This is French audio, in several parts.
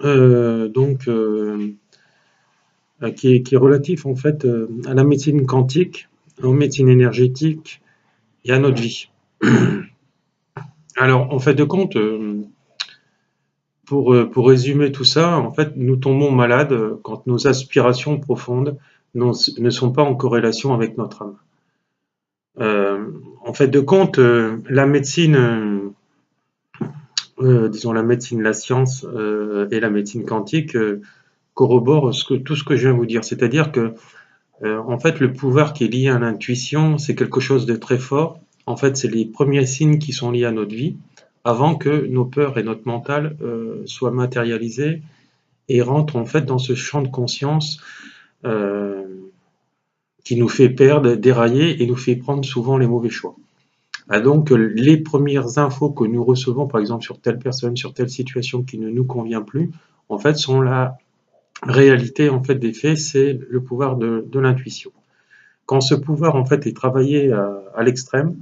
donc qui est relatif en fait à la médecine quantique, aux médecines énergétiques et à notre vie. Alors, en fait de compte, pour résumer tout ça, en fait, nous tombons malades quand nos aspirations profondes ne sont pas en corrélation avec notre âme. En fait de compte, la médecine, disons la médecine, la science et la médecine quantique corroborent tout ce que je viens de vous dire. C'est-à-dire que en fait, le pouvoir qui est lié à l'intuition, c'est quelque chose de très fort. En fait, c'est les premiers signes qui sont liés à notre vie, avant que nos peurs et notre mental soient matérialisés et rentrent en fait dans ce champ de conscience euh, qui nous fait perdre, dérailler et nous fait prendre souvent les mauvais choix. Ah, donc, les premières infos que nous recevons, par exemple sur telle personne, sur telle situation qui ne nous convient plus, en fait, sont la réalité en fait des faits, c'est le pouvoir de l'intuition. Quand ce pouvoir en fait est travaillé à l'extrême,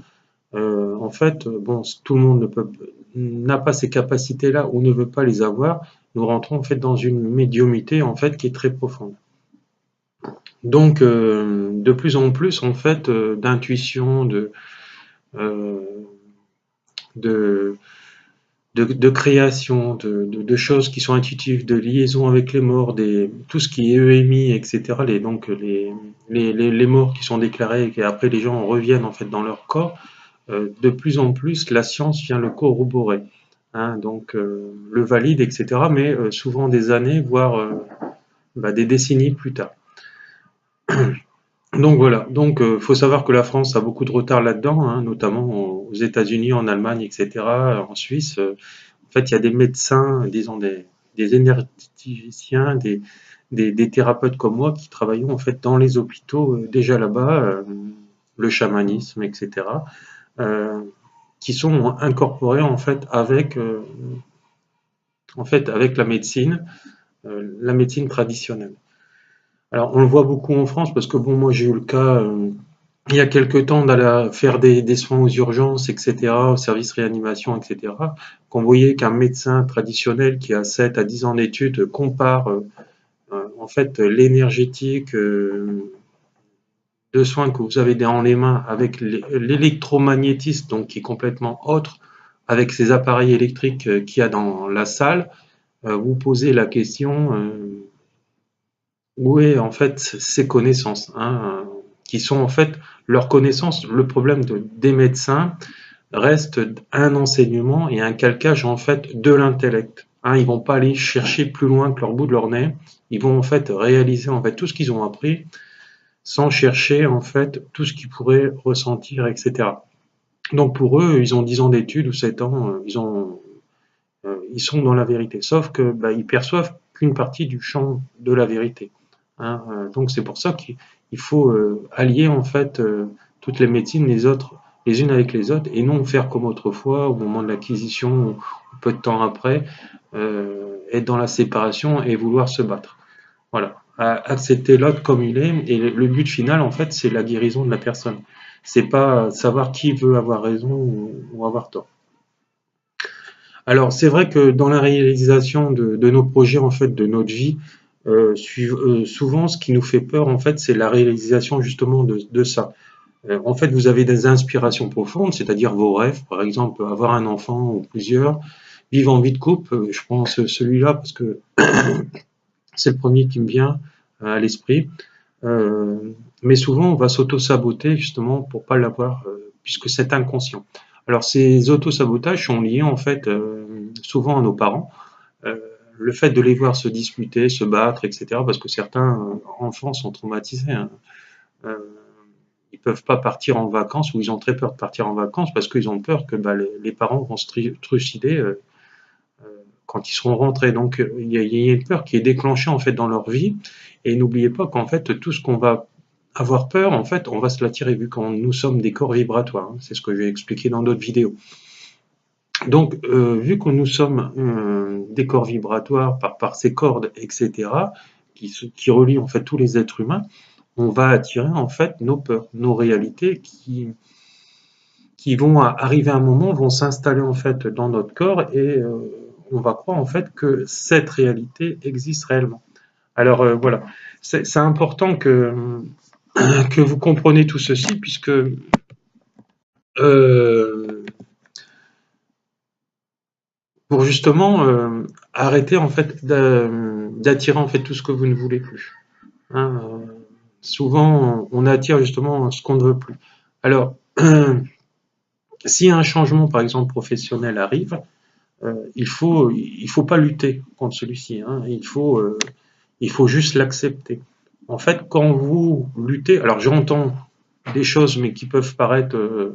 en fait, bon, tout le monde n'a pas ces capacités-là ou ne veut pas les avoir. Nous rentrons en fait dans une médiumnité en fait qui est très profonde. Donc, de plus en plus en fait d'intuition, euh, de, de création, de choses qui sont intuitives, de liaison avec les morts, tout ce qui est EMI, etc. Donc les morts qui sont déclarés et qu'après les gens reviennent en fait dans leur corps. De plus en plus, la science vient le corroborer, hein, donc le valide, etc. Mais souvent des années, voire des décennies plus tard. Donc voilà, donc faut savoir que la France a beaucoup de retard là-dedans, hein, notamment aux États-Unis, en Allemagne, etc., en Suisse. En fait, il y a des médecins, disons des énergéticiens, des thérapeutes comme moi qui travaillons en fait dans les hôpitaux déjà là-bas, le chamanisme, etc., euh, qui sont incorporés en fait avec la médecine traditionnelle. Alors, on le voit beaucoup en France parce que bon, moi j'ai eu le cas il y a quelque temps d'aller faire des soins aux urgences, etc., au service réanimation, etc., qu'on voyait qu'un médecin traditionnel qui a 7 à 10 ans d'études compare en fait l'énergétique de soins que vous avez dans les mains avec l'électromagnétisme, donc qui est complètement autre, avec ces appareils électriques qu'il y a dans la salle, vous posez la question où est en fait ces connaissances, hein, qui sont en fait leurs connaissances. Le problème des médecins reste un enseignement et un calcage en fait de l'intellect. Hein, ils vont pas aller chercher plus loin que leur bout de leur nez. Ils vont en fait réaliser en fait tout ce qu'ils ont appris sans chercher en fait tout ce qu'ils pourraient ressentir, etc. Donc pour eux, ils ont 10 ans d'études ou 7 ans, ils sont dans la vérité. Sauf que ils perçoivent qu'une partie du champ de la vérité. Hein, donc c'est pour ça qu'il faut allier en fait toutes les médecines les autres les unes avec les autres et non faire comme autrefois au moment de l'acquisition ou peu de temps après être dans la séparation et vouloir se battre. Voilà, accepter l'autre comme il est et le but final en fait c'est la guérison de la personne. C'est pas savoir qui veut avoir raison ou avoir tort. Alors c'est vrai que dans la réalisation de nos projets en fait de notre vie, souvent ce qui nous fait peur en fait c'est la réalisation justement de ça. En fait vous avez des inspirations profondes, c'est-à-dire vos rêves, par exemple avoir un enfant ou plusieurs, vivre en vie de couple, je pense celui-là parce que c'est le premier qui me vient à l'esprit. Euh, mais souvent on va s'auto-saboter justement pour pas l'avoir, puisque c'est inconscient. Alors ces auto-sabotages sont liés en fait souvent à nos parents. Euh, le fait de les voir se disputer, se battre, etc., parce que certains enfants sont traumatisés. Hein. Euh, ils peuvent pas partir en vacances ou ils ont très peur de partir en vacances parce qu'ils ont peur que les parents vont se trucider quand ils seront rentrés. Donc il y a une peur qui est déclenchée en fait dans leur vie. Et n'oubliez pas qu'en fait tout ce qu'on va avoir peur, en fait, on va se l'attirer vu que nous sommes des corps vibratoires. Hein. C'est ce que j'ai expliqué dans d'autres vidéos. Donc, vu que nous sommes des corps vibratoires par ces cordes, etc., qui relient en fait tous les êtres humains, on va attirer en fait nos peurs, nos réalités qui vont arriver à un moment, vont s'installer en fait dans notre corps et on va croire en fait que cette réalité existe réellement. Alors voilà, c'est important que vous compreniez tout ceci, puisque euh, pour justement arrêter en fait d'attirer en fait tout ce que vous ne voulez plus. Hein, souvent, on attire justement ce qu'on ne veut plus. Alors, si un changement, par exemple, professionnel arrive, il faut pas lutter contre celui-ci. Hein, il faut juste l'accepter. En fait, quand vous luttez, alors j'entends des choses, mais qui peuvent paraître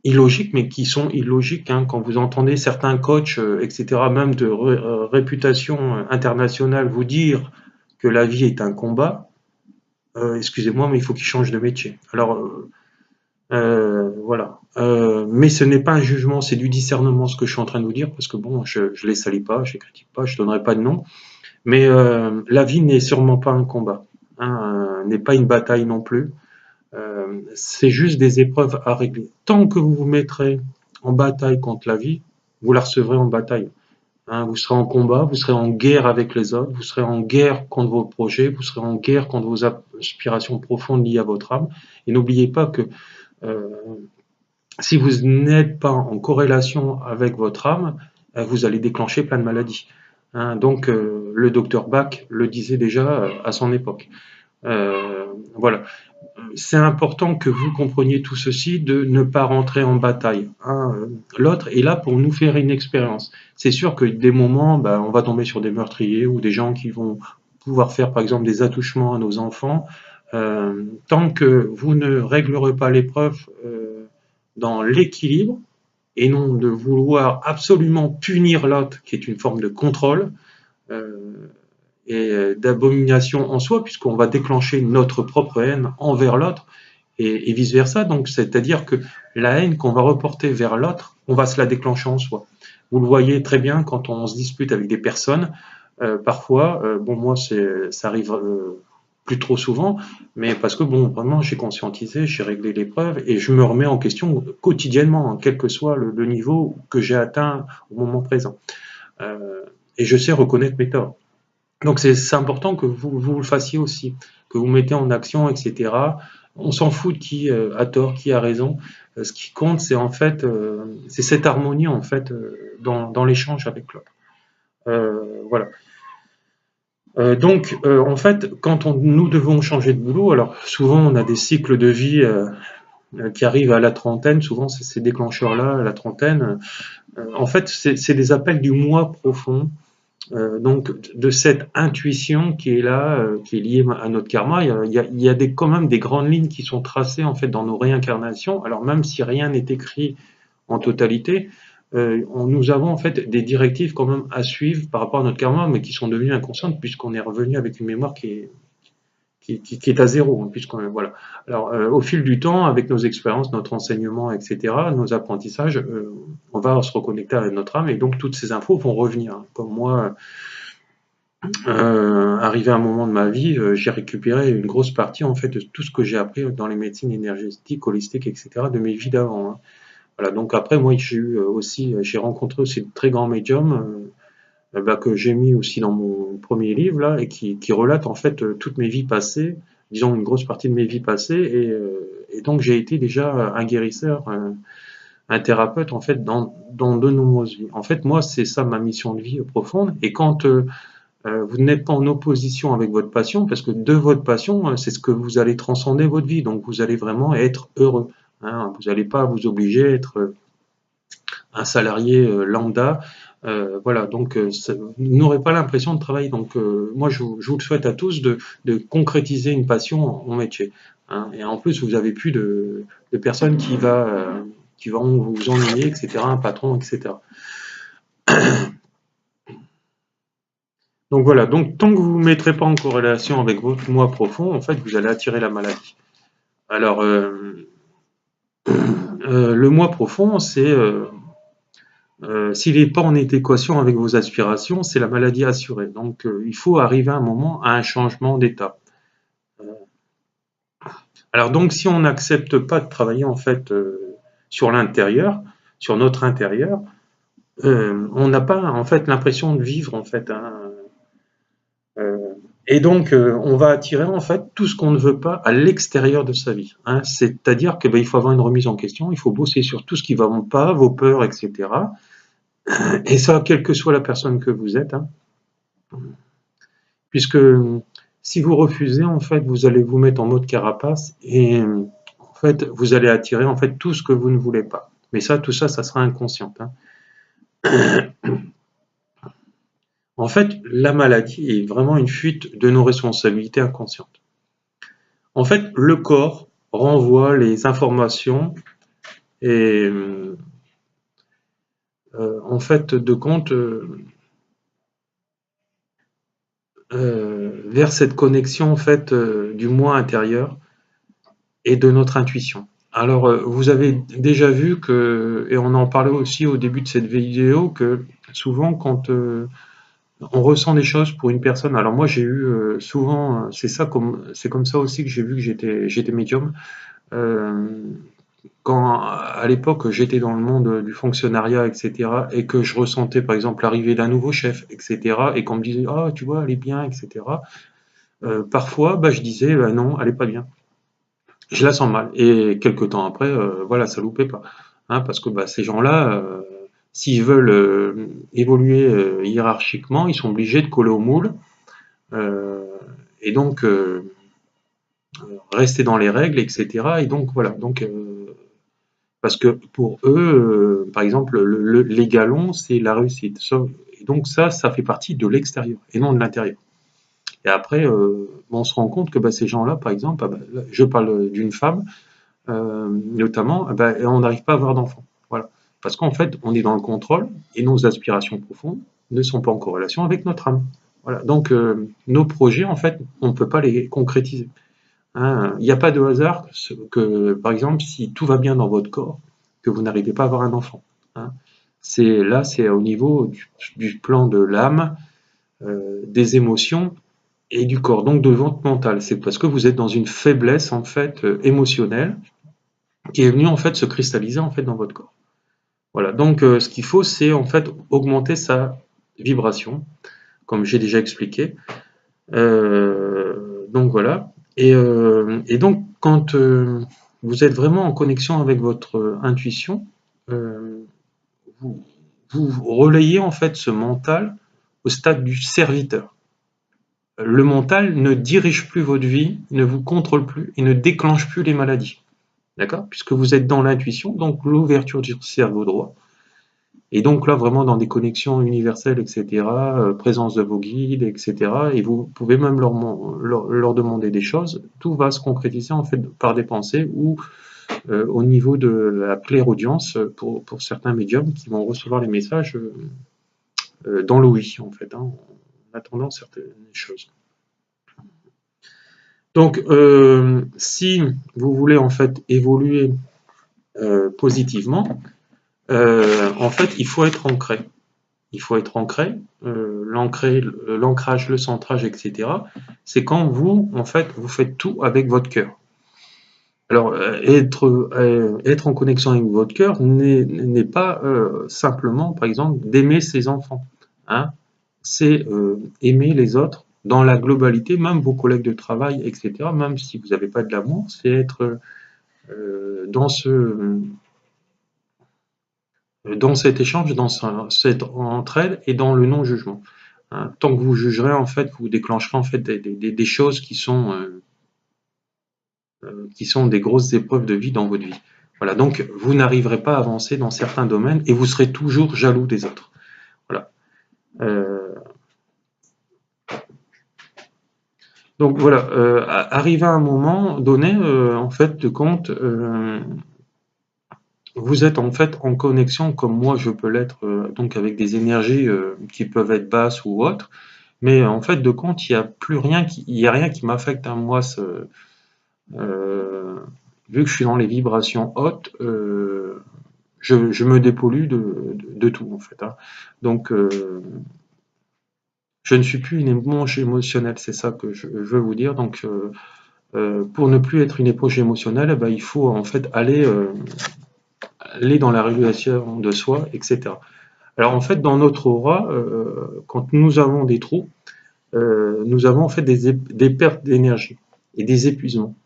illogiques, mais qui sont illogiques. Hein, quand vous entendez certains coachs, etc., même de réputation internationale, vous dire que la vie est un combat, excusez-moi, mais il faut qu'ils changent de métier. Alors, voilà. Mais ce n'est pas un jugement, c'est du discernement ce que je suis en train de vous dire, parce que bon, je ne les salis pas, je les critique pas, je donnerai pas de nom. Mais la vie n'est sûrement pas un combat, hein, n'est pas une bataille non plus. C'est juste des épreuves à régler. Tant que vous vous mettrez en bataille contre la vie, vous la recevrez en bataille. Hein, vous serez en combat, vous serez en guerre avec les autres, vous serez en guerre contre vos projets, vous serez en guerre contre vos aspirations profondes liées à votre âme. Et n'oubliez pas que euh, si vous n'êtes pas en corrélation avec votre âme, vous allez déclencher plein de maladies. Hein, donc, le docteur Bach le disait déjà à son époque. Voilà. C'est important que vous compreniez tout ceci, de ne pas rentrer en bataille. Hein. L'autre est là pour nous faire une expérience. C'est sûr que des moments, ben, on va tomber sur des meurtriers ou des gens qui vont pouvoir faire, par exemple, des attouchements à nos enfants. Tant que vous ne réglerez pas l'épreuve dans l'équilibre, et non de vouloir absolument punir l'autre, qui est une forme de contrôle euh, et d'abomination en soi, puisqu'on va déclencher notre propre haine envers l'autre et vice-versa. Donc, c'est-à-dire que la haine qu'on va reporter vers l'autre, on va se la déclencher en soi. Vous le voyez très bien quand on se dispute avec des personnes. Parfois, bon, moi, ça arrive plus trop souvent, mais parce que bon, vraiment, j'ai conscientisé, j'ai réglé l'épreuve et je me remets en question quotidiennement, hein, quel que soit le niveau que j'ai atteint au moment présent. Euh, et je sais reconnaître mes torts. Donc c'est important que vous le fassiez aussi, que vous mettez en action, etc. On s'en fout de qui a tort, qui a raison. Ce qui compte, c'est en fait, c'est cette harmonie en fait dans l'échange avec l'autre. Voilà. Donc, en fait, quand nous devons changer de boulot, alors souvent on a des cycles de vie qui arrivent à la trentaine, souvent c'est ces déclencheurs-là, à la trentaine. En fait, c'est des appels du moi profond, donc de cette intuition qui est là, qui est liée à notre karma. Il y a quand même des grandes lignes qui sont tracées en fait dans nos réincarnations. Alors même si rien n'est écrit en totalité, nous avons en fait des directives quand même à suivre par rapport à notre karma, mais qui sont devenues inconscientes puisqu'on est revenu avec une mémoire qui est à zéro, hein, puisqu'on voilà. Alors au fil du temps, avec nos expériences, notre enseignement, etc., nos apprentissages, on va se reconnecter à notre âme et donc toutes ces infos vont revenir. Comme moi, arrivé à un moment de ma vie, j'ai récupéré une grosse partie en fait de tout ce que j'ai appris dans les médecines énergétiques, holistiques, etc., de mes vies d'avant. Hein. Voilà. Donc après, moi, j'ai rencontré aussi de très grands médiums bah, que j'ai mis aussi dans mon premier livre là et qui relate en fait toutes mes vies passées, disons une grosse partie de mes vies passées et donc j'ai été déjà un guérisseur, un thérapeute en fait dans de nombreuses vies. En fait, moi, c'est ça ma mission de vie profonde. Et quand vous n'êtes pas en opposition avec votre passion, parce que de votre passion, c'est ce que vous allez transcender votre vie. Donc, vous allez vraiment être heureux. Hein. Vous n'allez pas vous obliger à être un salarié lambda. Voilà, donc vous n'aurez pas l'impression de travailler. Donc, moi, je vous le souhaite à tous de concrétiser une passion en métier. Hein. Et en plus, vous avez plus de personnes qui vont vous ennuyer, etc., un patron, etc. Donc voilà, donc tant que vous ne vous mettrez pas en corrélation avec votre moi profond, en fait, vous allez attirer la maladie. Alors, le moi profond, c'est s'il n'est pas en adéquation avec vos aspirations, c'est la maladie assurée. Donc, il faut arriver à un moment à un changement d'état. Alors donc, si on n'accepte pas de travailler en fait sur l'intérieur, sur notre intérieur, on n'a pas en fait l'impression de vivre en fait, hein. Euh, et donc, on va attirer en fait tout ce qu'on ne veut pas à l'extérieur de sa vie, hein. C'est-à-dire que ben, il faut avoir une remise en question, il faut bosser sur tout ce qui ne va pas, vos peurs, etc. Et ça, quelle que soit la personne que vous êtes, hein, puisque si vous refusez, en fait, vous allez vous mettre en mode carapace et en fait, vous allez attirer en fait tout ce que vous ne voulez pas. Mais ça, tout ça, ça sera inconscient, hein. En fait, la maladie est vraiment une fuite de nos responsabilités inconscientes. En fait, le corps renvoie les informations et en fait de compte vers cette connexion en fait du moi intérieur et de notre intuition. Alors, vous avez déjà vu que, et on en parlait aussi au début de cette vidéo, que souvent quand on ressent des choses pour une personne, alors moi j'ai eu souvent, c'est comme ça aussi que j'ai vu que j'étais médium. Euh, Quand à l'époque j'étais dans le monde du fonctionnariat, etc., et que je ressentais par exemple l'arrivée d'un nouveau chef, etc., et qu'on me disait ah tu vois elle est bien, etc. Parfois bah, je disais bah, non elle est pas bien, je la sens mal. Et quelques temps après voilà ça loupait pas, hein, parce que bah, ces gens-là s'ils veulent évoluer hiérarchiquement ils sont obligés de coller au moule, euh, et donc rester dans les règles, etc. Et donc voilà donc parce que pour eux, par exemple, les galons, c'est la réussite. Et donc ça fait partie de l'extérieur et non de l'intérieur. Et après, on se rend compte que bah, ces gens-là, par exemple, ah bah, là, je parle d'une femme, notamment, ah bah, on n'arrive pas à avoir d'enfants. Voilà. Parce qu'en fait, on est dans le contrôle et nos aspirations profondes ne sont pas en corrélation avec notre âme. Voilà. Donc, nos projets, en fait, on ne peut pas les concrétiser, hein. Il n'y a pas de hasard que, par exemple, si tout va bien dans votre corps, que vous n'arrivez pas à avoir un enfant, hein. C'est au niveau du plan de l'âme, des émotions et du corps, donc de votre mental. C'est parce que vous êtes dans une faiblesse en fait émotionnelle qui est venue en fait se cristalliser en fait dans votre corps. Voilà. Donc ce qu'il faut, c'est en fait augmenter sa vibration, comme j'ai déjà expliqué. Donc voilà. Et donc, quand vous êtes vraiment en connexion avec votre intuition, euh, vous, vous relayez en fait ce mental au stade du serviteur. Le mental ne dirige plus votre vie, ne vous contrôle plus et ne déclenche plus les maladies. D'accord? Puisque vous êtes dans l'intuition, donc l'ouverture du cerveau droit. Et donc là, vraiment dans des connexions universelles, etc., présence de vos guides, etc., et vous pouvez même leur demander des choses, tout va se concrétiser en fait par des pensées ou au niveau de la clairaudience pour certains médiums qui vont recevoir les messages dans l'ouïe, en fait, hein, en attendant certaines choses. Donc, si vous voulez en fait évoluer positivement, en fait, il faut être ancré. Il faut être ancré, l'ancrage, le centrage, etc. C'est quand vous, en fait, vous faites tout avec votre cœur. Alors, être en connexion avec votre cœur n'est pas simplement, par exemple, d'aimer ses enfants, hein. C'est aimer les autres dans la globalité, même vos collègues de travail, etc. Même si vous n'avez pas de l'amour, c'est être dans dans cet échange, dans cette entraide et dans le non-jugement, hein. Tant que vous jugerez, en fait, vous déclencherez en fait des choses qui sont des grosses épreuves de vie dans votre vie. Voilà, donc vous n'arriverez pas à avancer dans certains domaines et vous serez toujours jaloux des autres. Voilà. Euh, donc voilà, arrivé à un moment donné, en fait, de compte, vous êtes en fait en connexion comme moi je peux l'être, donc avec des énergies qui peuvent être basses ou autres, mais en fait de compte, il y a rien qui m'affecte à moi. Euh, Vu que je suis dans les vibrations hautes, je me dépollue de tout en fait, hein. Donc je ne suis plus une éponge émotionnelle, c'est ça que je veux vous dire. Donc pour ne plus être une éponge émotionnelle, eh ben, il faut en fait aller dans la régulation de soi, etc. Alors en fait, dans notre aura, quand nous avons des trous, nous avons en fait des pertes d'énergie et des épuisements.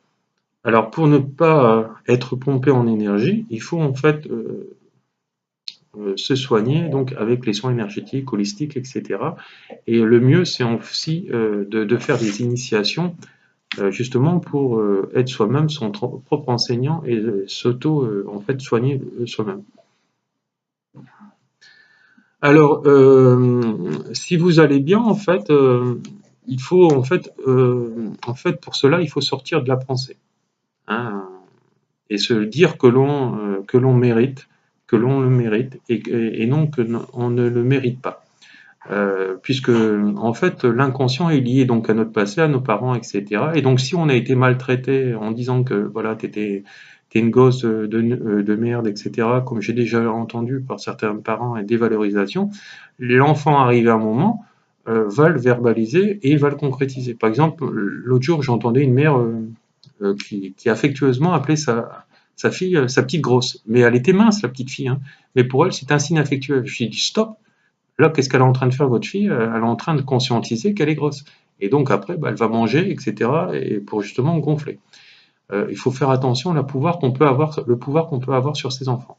Alors pour ne pas être pompé en énergie, il faut en fait se soigner donc avec les soins énergétiques, holistiques, etc. Et le mieux, c'est aussi de faire des initiations justement pour être soi-même son propre enseignant et s'auto en fait soigner soi-même. Alors, si vous allez bien, il faut en fait pour cela, il faut sortir de la pensée, hein, et se dire que l'on mérite, que l'on le mérite et non que on ne le mérite pas. Puisque en fait l'inconscient est lié donc à notre passé, à nos parents, etc. Et donc si on a été maltraité en disant que voilà t'es une gosse de merde, etc. Comme j'ai déjà entendu par certains parents et dévalorisation, l'enfant arrivé à un moment va le verbaliser et va le concrétiser. Par exemple, l'autre jour j'entendais une mère qui affectueusement appelait sa fille sa petite grosse, mais elle était mince la petite fille, hein. Mais pour elle c'est un signe affectueux. Je lui ai dit stop. Là, qu'est-ce qu'elle est en train de faire, votre fille? Elle est en train de conscientiser qu'elle est grosse. Et donc après, bah, elle va manger, etc. Et pour justement gonfler. Il faut faire attention le pouvoir qu'on peut avoir sur ses enfants.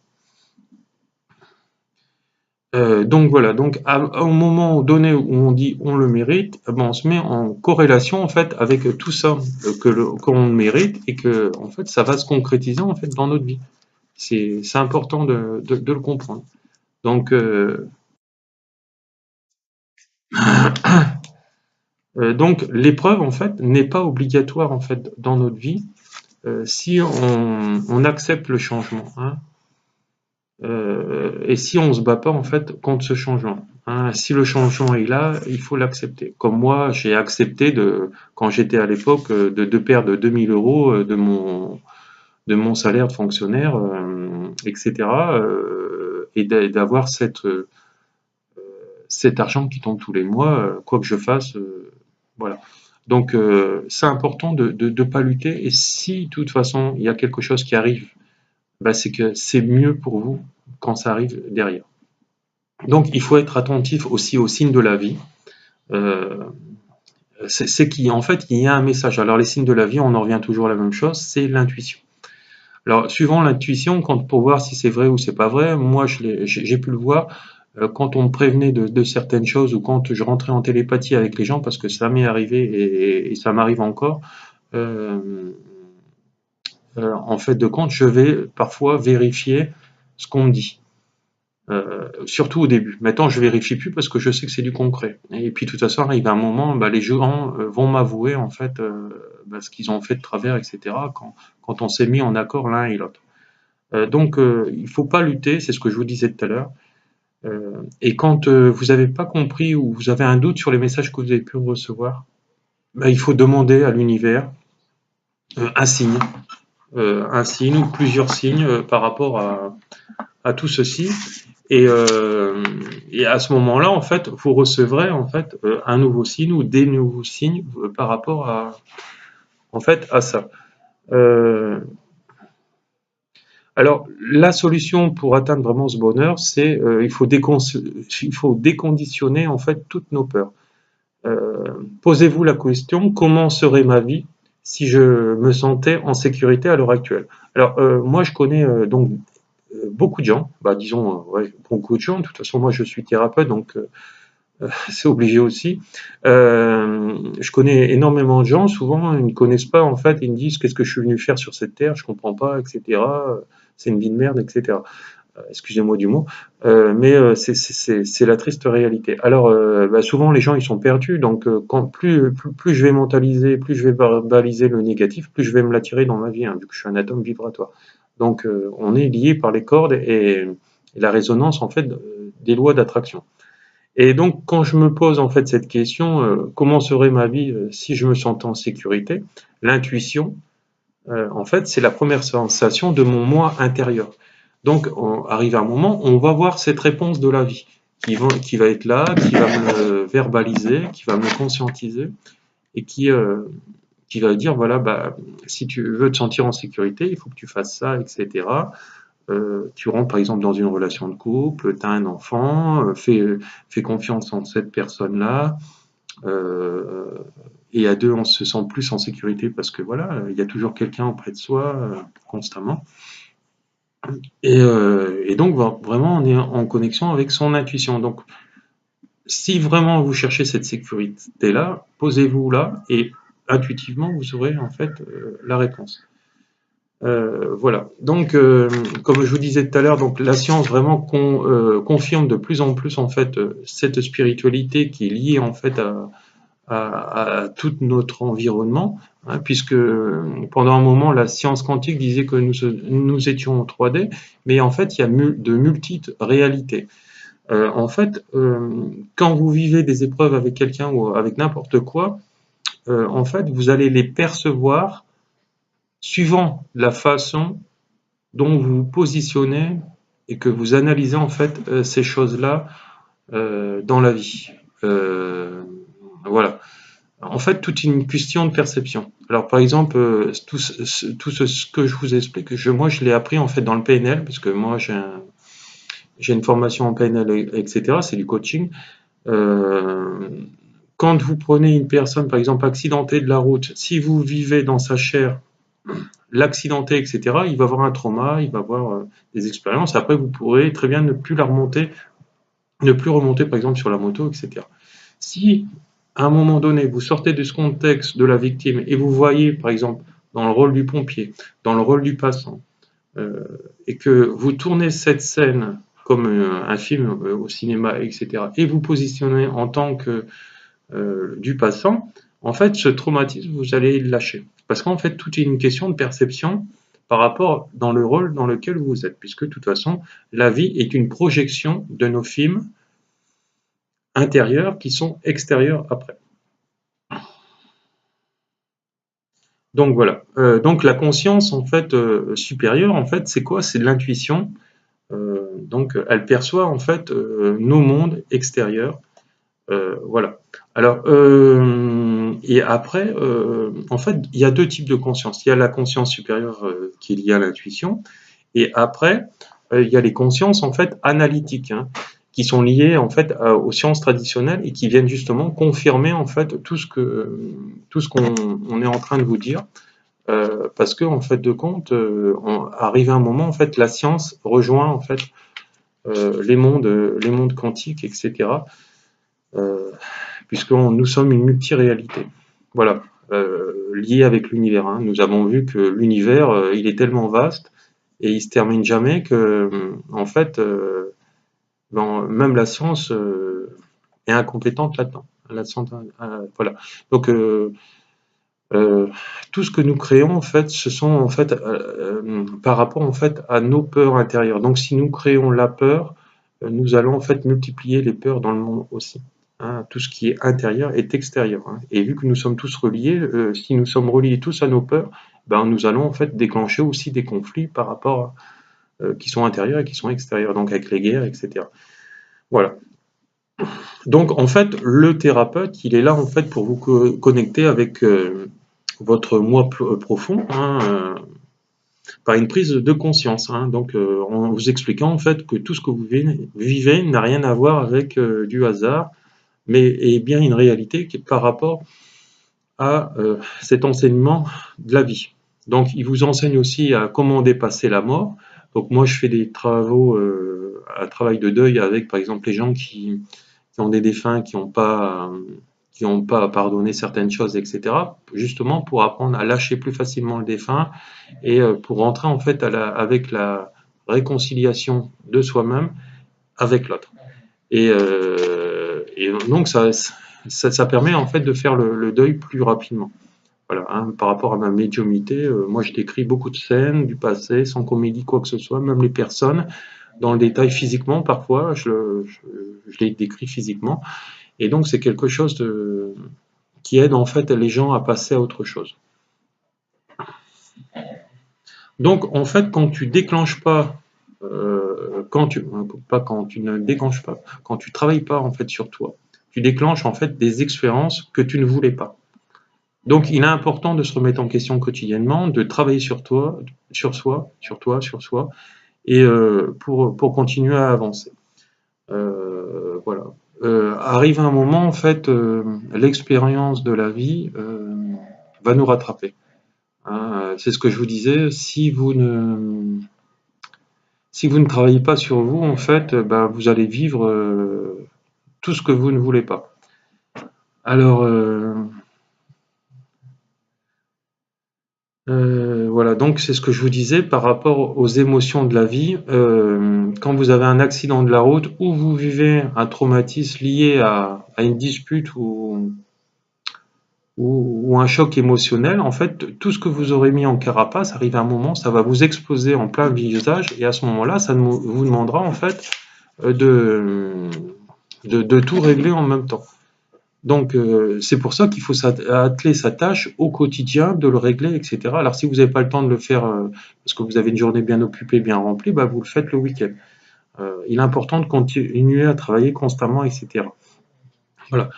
Donc voilà, donc au moment donné où on dit on le mérite, ben, on se met en corrélation en fait avec tout ça qu'on mérite et que en fait ça va se concrétiser en fait dans notre vie. C'est important de le comprendre. Donc donc l'épreuve en fait n'est pas obligatoire en fait dans notre vie si on accepte le changement, hein, et si on se bat pas en fait contre ce changement, hein. Si le changement est là, il faut l'accepter. Comme moi, j'ai accepté quand j'étais à l'époque de perdre 2000 euros de mon salaire de fonctionnaire, etc. Et d'avoir cet argent qui tombe tous les mois, quoi que je fasse, voilà. Donc c'est important de pas lutter. Et si de toute façon il y a quelque chose qui arrive, bah, c'est que c'est mieux pour vous quand ça arrive derrière. Donc il faut être attentif aussi aux signes de la vie. Euh, c'est qu'il en fait il y a un message. Alors les signes de la vie, on en revient toujours à la même chose, c'est l'intuition. Alors suivant l'intuition, pour voir si c'est vrai ou c'est pas vrai, moi j'ai pu le voir quand on me prévenait de certaines choses ou quand je rentrais en télépathie avec les gens, parce que ça m'est arrivé et ça m'arrive encore. Euh, en fait de compte, je vais parfois vérifier ce qu'on me dit. Surtout au début. Maintenant, je vérifie plus parce que je sais que c'est du concret. Et puis, de toute façon, arrive un moment, bah, les gens vont m'avouer en fait bah, ce qu'ils ont fait de travers, etc. Quand on s'est mis en accord l'un et l'autre. Donc, il faut pas lutter, c'est ce que je vous disais tout à l'heure. Et quand vous n'avez pas compris ou vous avez un doute sur les messages que vous avez pu recevoir, bah, il faut demander à l'univers un signe, un signe ou plusieurs signes par rapport à tout ceci. Et à ce moment-là, en fait, vous recevrez en fait un nouveau signe ou des nouveaux signes par rapport à ça. Euh, alors, la solution pour atteindre vraiment ce bonheur, c'est il faut déconditionner en fait toutes nos peurs. Posez-vous la question, comment serait ma vie si je me sentais en sécurité à l'heure actuelle? Alors, moi, je connais donc beaucoup de gens, bah, disons, ouais, beaucoup de gens. De toute façon, moi, je suis thérapeute, donc c'est obligé aussi. Je connais énormément de gens, souvent, ils ne connaissent pas, en fait, ils me disent qu'est-ce que je suis venu faire sur cette terre, je comprends pas, etc. C'est une vie de merde, etc. Excusez-moi du mot, mais c'est la triste réalité. Alors, bah, souvent les gens ils sont perdus, donc plus je vais mentaliser, plus je vais verbaliser le négatif, plus je vais me l'attirer dans ma vie, hein, vu que je suis un atome vibratoire. Donc, on est lié par les cordes et la résonance en fait des lois d'attraction. Et donc, quand je me pose en fait cette question, comment serait ma vie si je me sentais en sécurité? L'intuition, en fait, c'est la première sensation de mon moi intérieur. Donc, arrive un moment, on va voir cette réponse de la vie qui va être là, qui va me verbaliser, qui va me conscientiser et qui va dire voilà, bah, si tu veux te sentir en sécurité, il faut que tu fasses ça, etc. tu rentres par exemple dans une relation de couple, tu as un enfant, fais confiance en cette personne-là, et à deux on se sent plus en sécurité parce que voilà, il y a toujours quelqu'un auprès de soi constamment. Et donc vraiment on est en connexion avec son intuition. Donc si vraiment vous cherchez cette sécurité-là, posez-vous là et intuitivement vous aurez en fait la réponse. Voilà. Donc, comme je vous disais tout à l'heure, donc la science vraiment confirme de plus en plus en fait cette spiritualité qui est liée en fait à tout notre environnement, hein, puisque pendant un moment la science quantique disait que nous étions en 3D, mais en fait il y a de multiples réalités. En fait, quand vous vivez des épreuves avec quelqu'un ou avec n'importe quoi, en fait vous allez les percevoir suivant la façon dont vous vous positionnez et que vous analysez en fait ces choses-là dans la vie. Voilà. En fait, tout est une question de perception. Alors, par exemple, tout ce que je vous explique, moi, je l'ai appris en fait dans le PNL, parce que moi, j'ai une formation en PNL, etc. C'est du coaching. Euh, Quand vous prenez une personne, par exemple, accidentée de la route, si vous vivez dans sa chair l'accidenté, etc., il va avoir un trauma, il va avoir des expériences. Après, vous pourrez très bien ne plus remonter, par exemple, sur la moto, etc. Si, à un moment donné, vous sortez de ce contexte de la victime et vous voyez, par exemple, dans le rôle du pompier, dans le rôle du passant, euh, et que vous tournez cette scène comme un film au cinéma, etc., et vous positionnez en tant que du passant, en fait, ce traumatisme, vous allez le lâcher. Parce qu'en fait, tout est une question de perception par rapport dans le rôle dans lequel vous êtes, puisque de toute façon, la vie est une projection de nos films intérieurs qui sont extérieurs après. Donc voilà. Donc la conscience en fait supérieure, en fait, c'est quoi? C'est de l'intuition. Donc elle perçoit en fait nos mondes extérieurs. Voilà. Alors, et après, en fait, il y a deux types de conscience. Il y a la conscience supérieure qui est liée à l'intuition, et après, il y a les consciences en fait analytiques, hein, qui sont liées en fait aux sciences traditionnelles et qui viennent justement confirmer en fait tout ce qu'on est en train de vous dire, parce que en fait de compte, arrive un moment en fait la science rejoint en fait les mondes quantiques, etc. Euh, Puisque nous sommes une multiréalité. Voilà, lié avec l'univers, hein. Nous avons vu que l'univers, il est tellement vaste et il se termine jamais que, en fait, même la science est incompétente là-dedans. Voilà. Donc, tout ce que nous créons, en fait, ce sont en fait par rapport en fait à nos peurs intérieures. Donc, si nous créons la peur, nous allons en fait multiplier les peurs dans le monde aussi. Hein. Tout ce qui est intérieur est extérieur. Hein. Et vu que nous sommes tous reliés, si nous sommes reliés tous à nos peurs, ben, nous allons en fait déclencher aussi des conflits par rapport qui sont intérieurs et qui sont extérieurs, donc avec les guerres, etc. Voilà. Donc en fait, le thérapeute, il est là en fait pour vous connecter avec votre moi profond, hein, par une prise de conscience. Hein. Donc en vous expliquant en fait que tout ce que vous vivez n'a rien à voir avec du hasard, mais est bien une réalité qui est par rapport à cet enseignement de la vie. Donc il vous enseigne aussi à comment dépasser la mort. Donc moi je fais des travaux, un travail de deuil avec par exemple les gens qui ont des défunts qui n'ont pas pardonné certaines choses, etc. Justement pour apprendre à lâcher plus facilement le défunt et pour rentrer en fait avec la réconciliation de soi-même avec l'autre. Et donc ça permet en fait de faire le deuil plus rapidement. Voilà, hein, par rapport à ma médiumnité, moi je décris beaucoup de scènes du passé sans qu'on m'ait dit quoi que ce soit, même les personnes dans le détail physiquement parfois, je les décris physiquement. Et donc c'est quelque chose qui aide en fait les gens à passer à autre chose. Donc en fait quand tu déclenches pas, quand tu ne déclenches pas, quand tu travailles pas en fait sur toi, tu déclenches en fait des expériences que tu ne voulais pas. Donc il est important de se remettre en question quotidiennement, de travailler sur toi, sur soi, et pour continuer à avancer. Voilà. Arrive un moment, en fait, l'expérience de la vie va nous rattraper. Hein. C'est ce que je vous disais, si vous ne travaillez pas sur vous, en fait, vous allez vivre tout ce que vous ne voulez pas. Alors, voilà, donc c'est ce que je vous disais par rapport aux émotions de la vie. Quand vous avez un accident de la route ou vous vivez un traumatisme lié à une dispute ou un choc émotionnel, en fait, tout ce que vous aurez mis en carapace, arrive à un moment, ça va vous exploser en plein visage, et à ce moment-là, ça vous demandera en fait de tout régler en même temps. Donc, c'est pour ça qu'il faut atteler sa tâche au quotidien, de le régler, etc. Alors, si vous n'avez pas le temps de le faire parce que vous avez une journée bien occupée, bien remplie, vous le faites le week-end. Il est important de continuer à travailler constamment, etc. Voilà.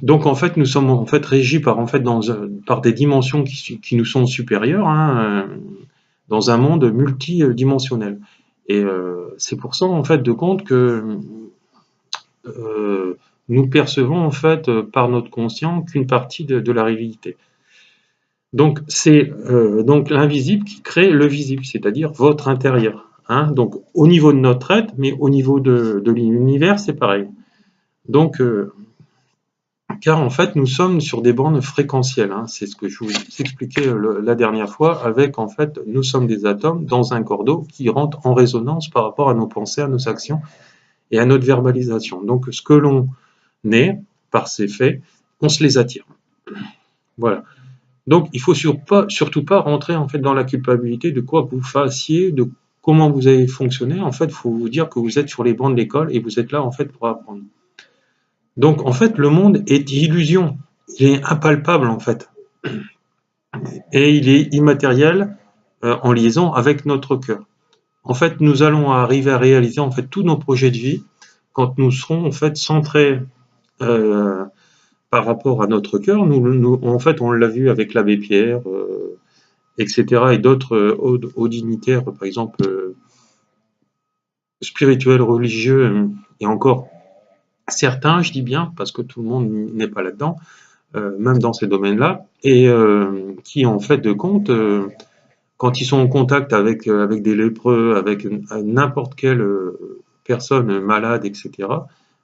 Donc, en fait, nous sommes en fait régis par des dimensions qui nous sont supérieures, hein, dans un monde multidimensionnel. Et c'est pour ça, en fait, de compte que nous percevons en fait par notre conscient qu'une partie de la réalité. Donc c'est donc l'invisible qui crée le visible, c'est-à-dire votre intérieur. Hein. Donc au niveau de notre être, mais au niveau de l'univers, c'est pareil. Donc car en fait nous sommes sur des bandes fréquentielles. Hein. C'est ce que je vous expliquais la dernière fois avec en fait nous sommes des atomes dans un cordeau qui rentrent en résonance par rapport à nos pensées, à nos actions et à notre verbalisation. Donc ce que l'on est par ces faits, on se les attire. Voilà. Donc il faut surtout pas rentrer en fait dans la culpabilité de quoi que vous fassiez, de comment vous avez fonctionné. En fait, il faut vous dire que vous êtes sur les bancs de l'école et vous êtes là en fait pour apprendre. Donc en fait, le monde est illusion, il est impalpable en fait, et il est immatériel en liaison avec notre cœur. En fait, nous allons arriver à réaliser en fait tous nos projets de vie quand nous serons en fait centrés par rapport à notre cœur. En fait, on l'a vu avec l'abbé Pierre, etc., et d'autres hauts dignitaires, par exemple spirituels, religieux, et encore certains, je dis bien, parce que tout le monde n'est pas là-dedans, même dans ces domaines-là, et qui, en fait, de compte, quand ils sont en contact avec des lépreux, avec n'importe quelle personne malade, etc.,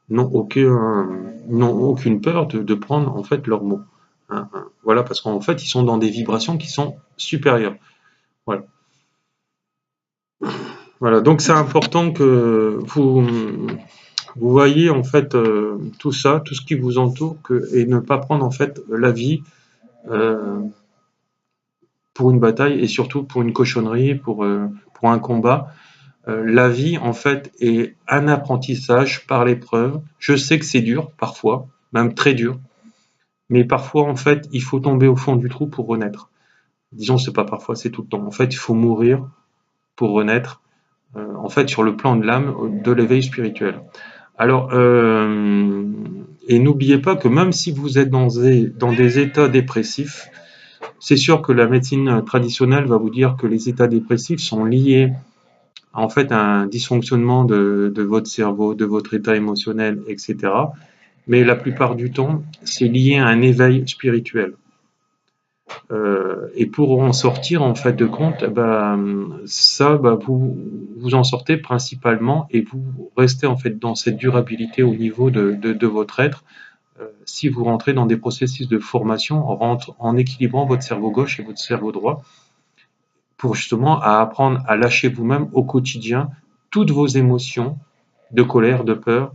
n'ont aucune peur de prendre en fait leurs mots. Hein, hein. Voilà, parce qu'en fait, ils sont dans des vibrations qui sont supérieures. Voilà. Voilà, donc c'est important que vous voyez en fait tout ça, tout ce qui vous entoure, et ne pas prendre en fait la vie euh, pour une bataille et surtout pour une cochonnerie, pour un combat. La vie en fait est un apprentissage par l'épreuve. Je sais que c'est dur parfois, même très dur, mais parfois en fait il faut tomber au fond du trou pour renaître. Disons c'est pas parfois, c'est tout le temps. En fait il faut mourir pour renaître. En fait sur le plan de l'âme, de l'éveil spirituel. Alors, et n'oubliez pas que même si vous êtes dans des états dépressifs, c'est sûr que la médecine traditionnelle va vous dire que les états dépressifs sont liés en fait à un dysfonctionnement de votre cerveau, de votre état émotionnel, etc. Mais la plupart du temps, c'est lié à un éveil spirituel. Et pour en sortir, en fait, de compte, vous en sortez principalement et vous restez en fait dans cette durabilité au niveau de votre être. Si vous rentrez dans des processus de formation en équilibrant votre cerveau gauche et votre cerveau droit, pour justement apprendre à lâcher vous-même au quotidien toutes vos émotions de colère, de peur,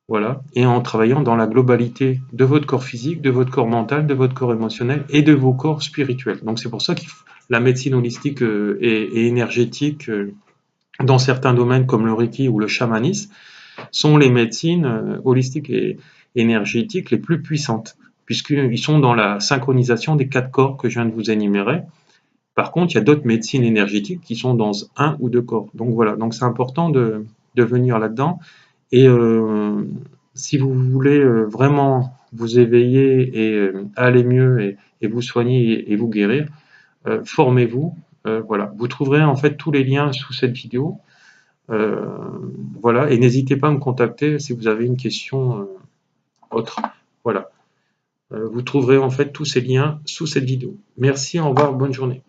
voilà, et en travaillant dans la globalité de votre corps physique, de votre corps mental, de votre corps émotionnel et de vos corps spirituels. Donc c'est pour ça que la médecine holistique et énergétique, dans certains domaines comme le Reiki ou le chamanisme, sont les médecines holistiques et énergétiques les plus puissantes, puisqu'ils sont dans la synchronisation des 4 corps que je viens de vous énumérer. Par contre, il y a d'autres médecines énergétiques qui sont dans un ou deux corps. Donc voilà, donc c'est important de venir là-dedans. Et si vous voulez vraiment vous éveiller et aller mieux et vous soigner et vous guérir, formez-vous, Voilà, vous trouverez en fait tous les liens sous cette vidéo. Voilà, et n'hésitez pas à me contacter si vous avez une question autre. Voilà, vous trouverez en fait tous ces liens sous cette vidéo. Merci, au revoir, bonne journée.